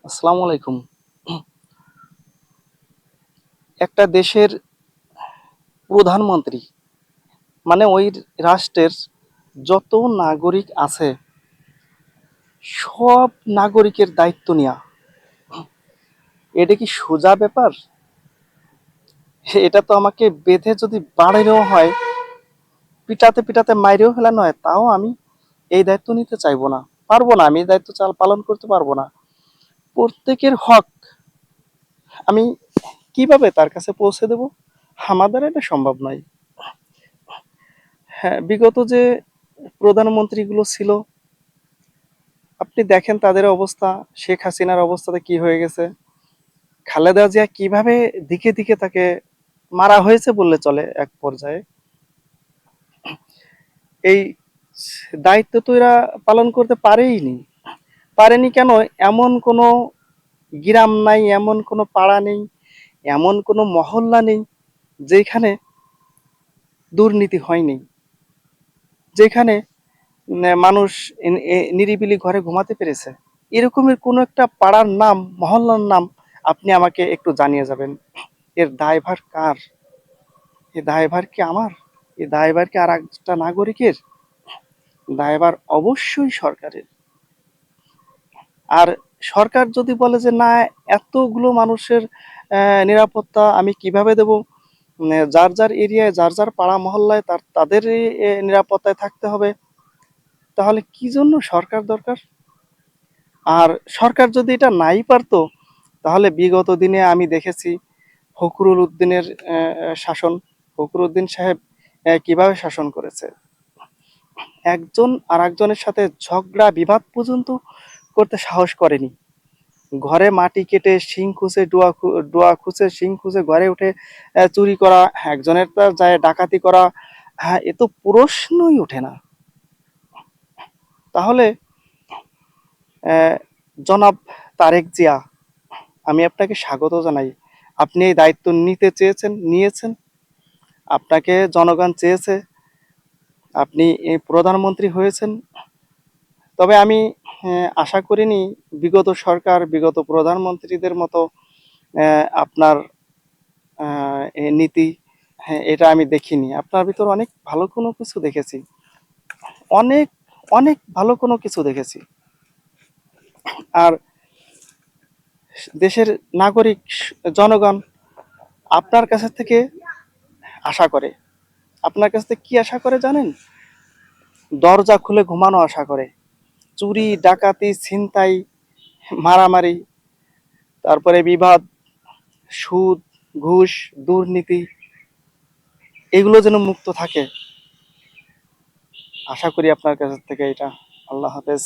আসসালামু আলাইকুম। একটা দেশের প্রধানমন্ত্রী মানে ওই রাষ্ট্রের যত নাগরিক আছে সব নাগরিকের দায়িত্ব নেওয়া, এটা কি সোজা ব্যাপার? এটা তো আমাকে বেঁধে যদি বাড়ানো হয়, পিটাতে পিটাতে মাইরেও ফেলানো হয়, তাও আমি এই দায়িত্ব নিতে চাইবো না, পারবো না। আমি এই দায়িত্ব পালন করতে পারবো না। প্রত্যেকের হক আমি কিভাবে তার কাছে পৌঁছে দেব? আমাদের এটা সম্ভব নয়। হ্যাঁ, বিগত যে প্রধানমন্ত্রীগুলো ছিল, আপনি দেখেন তাদের অবস্থা, শেখ হাসিনার অবস্থাটা কি হয়ে গেছে, খালেদা জিয়া কিভাবে দিকে দিকে তাকে মারা হয়েছে বললে চলে। এক পর্যায়ে এই দায়িত্ব তো এরা পালন করতে পারেনি কেন? এমন কোনো গ্রাম নাই, এমন কোনো পাড়া নেই, এমন কোনো মহল্লা নেই যেখানে দুর্নীতি হয়নি, যেখানে মানুষ নিরিবিলি ঘরে ঘুমাতে পেরেছে। এরকমের কোনো একটা পাড়ার নাম, মহল্লার নাম আপনি আমাকে একটু জানিয়ে যাবেন। এর দায়ভার কার? এ দায়ভার কি আমার? এ দায়ভার কি আর একটা নাগরিকের? দায়ভার অবশ্যই সরকারের। আর সরকার যদি বলে যে না, এতগুলো মানুষের নিরাপত্তা আমি কিভাবে দেব, যার যার এরিয়ায়, যার যার পাড়া মহল্লায় তাদেরই নিরাপত্তায় থাকতে হবে, তাহলে কি জন্য সরকার দরকার? আর সরকার যদি এটা নাই পারতো, তাহলে বিগত দিনে আমি দেখেছি ফখরুল উদ্দিনের শাসন, ফখরুল উদ্দিন সাহেব কিভাবে শাসন করেছে। একজন আর একজনের সাথে ঝগড়া বিবাদ পর্যন্ত করতে সাহস করেনি। ঘরে মাটি কেটে শিং খুঁজে, ডোয়া খুঁজে, শিং খুঁজে ঘরে উঠে চুরি করা, একজনের তার যায় ডাকাতি করা, হ্যাঁ, এ তো প্রশ্নই ওঠে না। তাহলে জনাব তারেক জিয়া, আমি আপনাকে স্বাগত জানাই। আপনি এই দায়িত্ব নিতে চেয়েছেন, নিয়েছেন। আপনাকে জনগণ চেয়েছে, আপনি এই প্রধানমন্ত্রী হয়েছেন। তবে আমি আশা করিনি বিগত সরকার, বিগত প্রধানমন্ত্রীদের মতো আপনার এই নীতি, হ্যাঁ, এটা আমি দেখিনি। আপনার ভিতর অনেক ভালো কোনো কিছু দেখেছি, অনেক অনেক ভালো কোনো কিছু দেখেছি। আর দেশের নাগরিক, জনগণ আপনার কাছ থেকে আশা করে। আপনার কাছ থেকে কি আশা করে জানেন? দরজা খুলে ঘুমানো আশা করে। চুরি, ডাকাতি, ছিনতাই, মারামারি, তারপরে বিবাদ, সুদ, ঘুষ, দুর্নীতি, এগুলো যেন মুক্ত থাকে, আশা করি আপনার কাছ থেকে এটা। আল্লাহ হাফেজ।